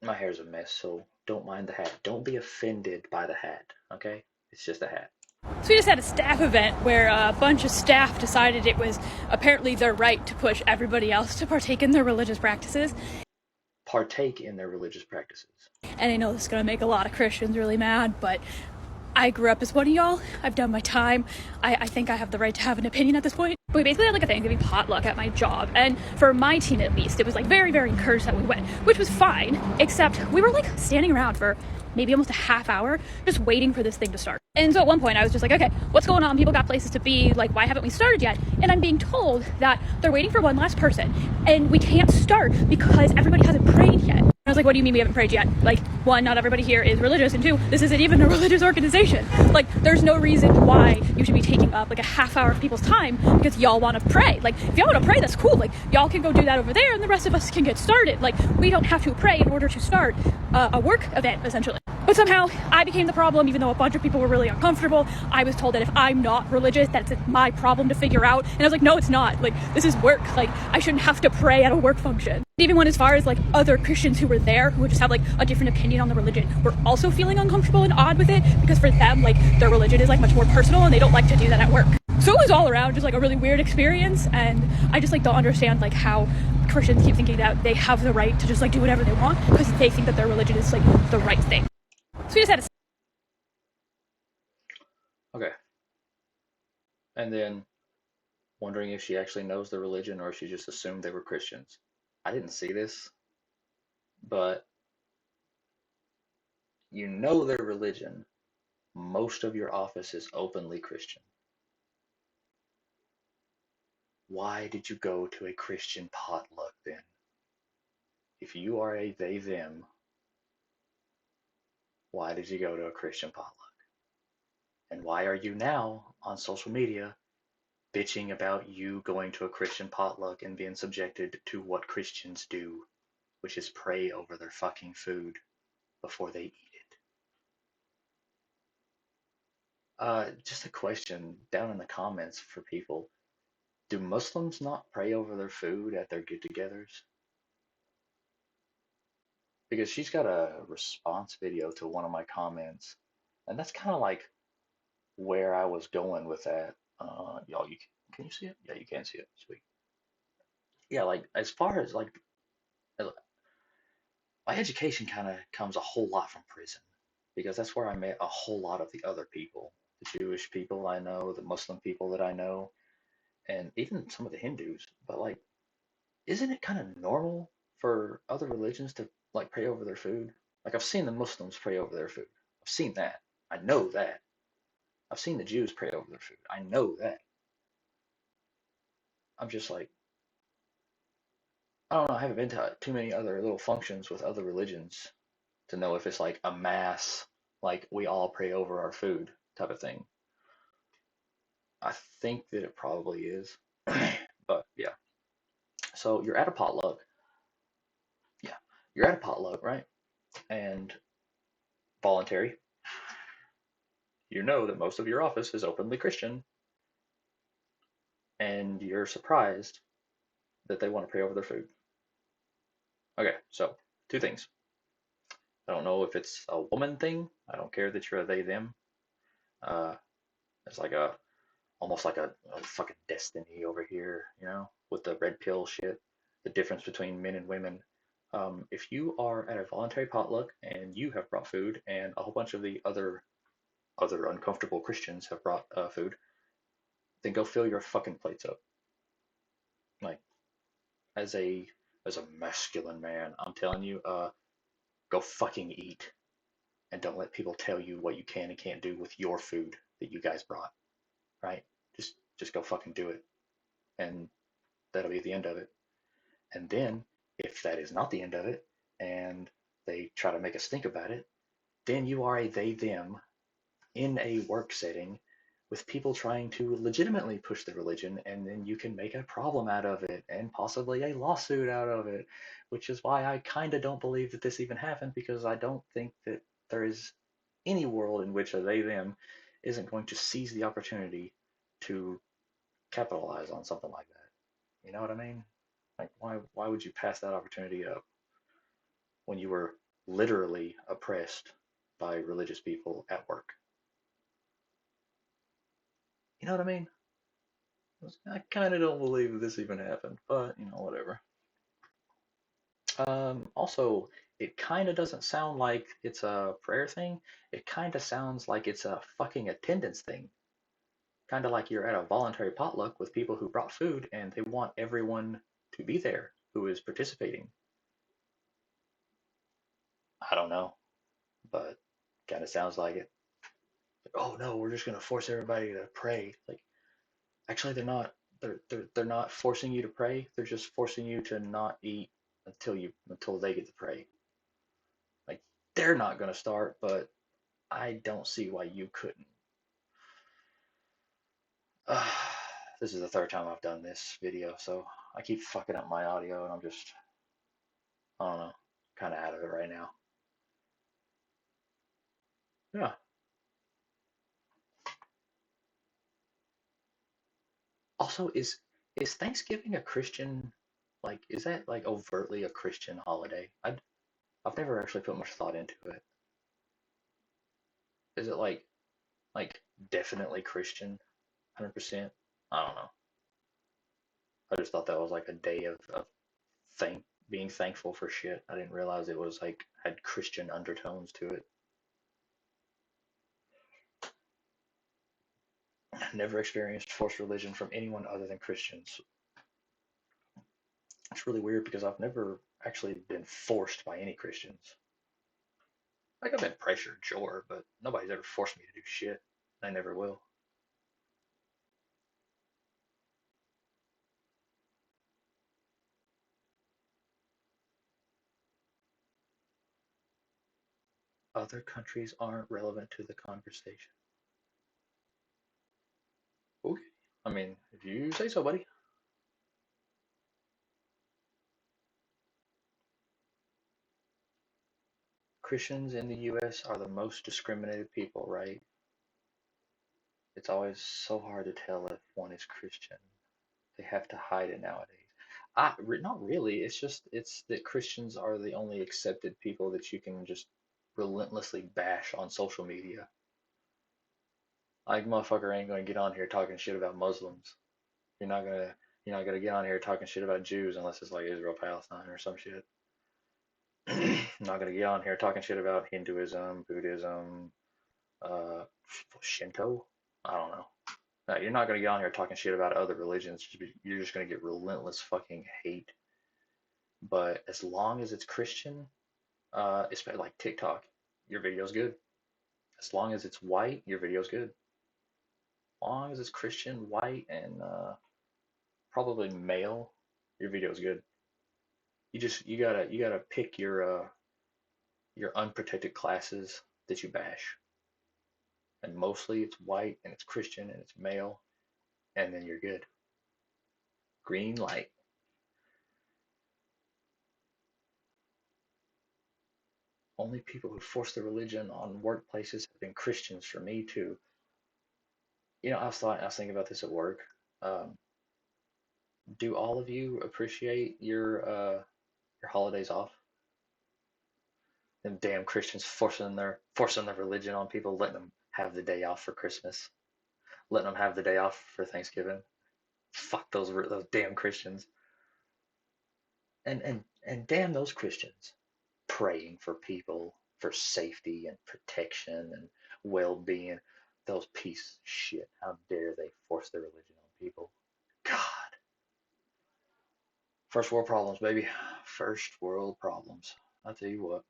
My hair's a mess, so don't mind the hat. Don't be offended by the hat, okay? It's just a hat. So we just had a staff event where a bunch of staff decided it was apparently their right to push everybody else to partake in their religious practices. Partake in their religious practices. And I know this is going to make a lot of Christians really mad, but I grew up as one of y'all. I've done my time. I think I have the right to have an opinion at this point. But we basically had like a Thanksgiving potluck at my job, and for my team at least, it was like very, very encouraged that we went, which was fine, except we were like standing around for maybe almost a half hour just waiting for this thing to start. And so at one point I was just like, okay, what's going on? People got places to be, like, why haven't we started yet? And I'm being told that they're waiting for one last person and we can't start because everybody hasn't prayed yet. I was like, what do you mean we haven't prayed yet? Like, one, not everybody here is religious, and two, this isn't even a religious organization. Like, there's no reason why you should be taking up like a half hour of people's time because y'all want to pray. Like, if y'all want to pray, that's cool. Like, y'all can go do that over there and the rest of us can get started. Like, we don't have to pray in order to start a work event, essentially. But somehow I became the problem, even though a bunch of people were really uncomfortable. I was told that if I'm not religious, that's my problem to figure out. And I was like, no, it's not. Like, this is work. Like, I shouldn't have to pray at a work function. Even went as far as like other Christians who were there who would just have like a different opinion on the religion were also feeling uncomfortable and odd with it because for them, like, their religion is like much more personal and they don't like to do that at work. So it was all around just like a really weird experience, and I just like don't understand like how Christians keep thinking that they have the right to just like do whatever they want because they think that their religion is like the right thing. So we just had a Okay. And then wondering if she actually knows the religion or if she just assumed they were Christians. I didn't see this, but you know their religion. Most of your office is openly Christian. Why did you go to a Christian potluck then? If you are a they them, why did you go to a Christian potluck? And why are you now on social media bitching about you going to a Christian potluck and being subjected to what Christians do, which is pray over their fucking food before they eat it? Just a question down in the comments for people. Do Muslims not pray over their food at their get-togethers? Because she's got a response video to one of my comments, and that's kind of like where I was going with that. Y'all, can you see it? Yeah, you can see it. Sweet. Yeah, like as far as like my education kind of comes a whole lot from prison because that's where I met a whole lot of the other people, the Jewish people I know, the Muslim people that I know, and even some of the Hindus. But like, isn't it kind of normal for other religions to like pray over their food? Like I've seen the Muslims pray over their food. I've seen that. I know that. I've seen the Jews pray over their food. I know that. I'm just like, I don't know. I haven't been to too many other little functions with other religions to know if it's like a mass, like we all pray over our food type of thing. I think that it probably is. But yeah. So you're at a potluck. Yeah. You're at a potluck, right? And voluntary. You know that most of your office is openly Christian, and you're surprised that they want to pray over their food. Okay, so two things. I don't know if it's a woman thing. I don't care that you're a they them. Uh, it's like a almost like a fucking destiny over here, with the red pill shit. The difference between men and women. If you are at a voluntary potluck and you have brought food, and a whole bunch of the other uncomfortable Christians have brought food, then go fill your fucking plates up. Like as a as a masculine man, I'm telling you, go fucking eat and don't let people tell you what you can and can't do with your food that you guys brought, right? Just go fucking do it, and that'll be the end of it. And then if that is not the end of it, and they try to make us think about it, then you are a they them in a work setting with people trying to legitimately push the religion, and then you can make a problem out of it and possibly a lawsuit out of it, which is why I kind of don't believe that this even happened because I don't think that there is any world in which a they them isn't going to seize the opportunity to capitalize on something like that. You know what I mean? Like why would you pass that opportunity up when you were literally oppressed by religious people at work. You know what I mean? I kind of don't believe this even happened, but whatever. Also, it kind of doesn't sound like it's a prayer thing. It kind of sounds like it's a fucking attendance thing. Kind of like you're at a voluntary potluck with people who brought food and they want everyone to be there who is participating. I don't know, but kind of sounds like it. Like, oh no, we're just gonna force everybody to pray. Like, actually, they're not. They're not forcing you to pray. They're just forcing you to not eat until they get to pray. Like, they're not gonna start, but I don't see why you couldn't. This is the third time I've done this video, so I keep fucking up my audio, and I'm just, I don't know, kind of out of it right now. Yeah. Also, is Thanksgiving a Christian, like, is that like overtly a Christian holiday? I've never actually put much thought into it. Is it like definitely Christian, 100%? I don't know. I just thought that was like a day of being thankful for shit. I didn't realize it was like had Christian undertones to it. Never experienced forced religion from anyone other than Christians. It's really weird because I've never actually been forced by any Christians. Like I've been pressured, sure, but nobody's ever forced me to do shit. They never will. Other countries aren't relevant to the conversation. Okay. I mean, if you say so, buddy. Christians in the US are the most discriminated people, right? It's always so hard to tell if one is Christian. They have to hide it nowadays. Not really. It's that Christians are the only accepted people that you can just relentlessly bash on social media. Like motherfucker ain't gonna get on here talking shit about Muslims. You're not gonna you're not gonna get on here talking shit about Jews unless it's like Israel Palestine or some shit. Not gonna get on here talking shit about Hinduism, Buddhism, uh, Shinto. I don't know. No, you're not gonna get on here talking shit about other religions. You're just gonna get relentless fucking hate. But as long as it's Christian, it's like TikTok, your video's good. As long as it's white, your video's good. As long as it's Christian, white, and probably male, your video's good. You gotta pick your unprotected classes that you bash, and mostly it's white and it's Christian and it's male, and then you're good. Green light. Only people who force their religion on workplaces have been Christians for me too. I was thinking about this at work. Um, do all of you appreciate your holidays off? Them damn Christians forcing their religion on people, letting them have the day off for Christmas, letting them have the day off for Thanksgiving. Fuck those damn Christians. And damn those Christians praying for people for safety and protection and well-being. Those pieces of shit. How dare they force their religion on people? God. First world problems, baby. First world problems. I'll tell you what.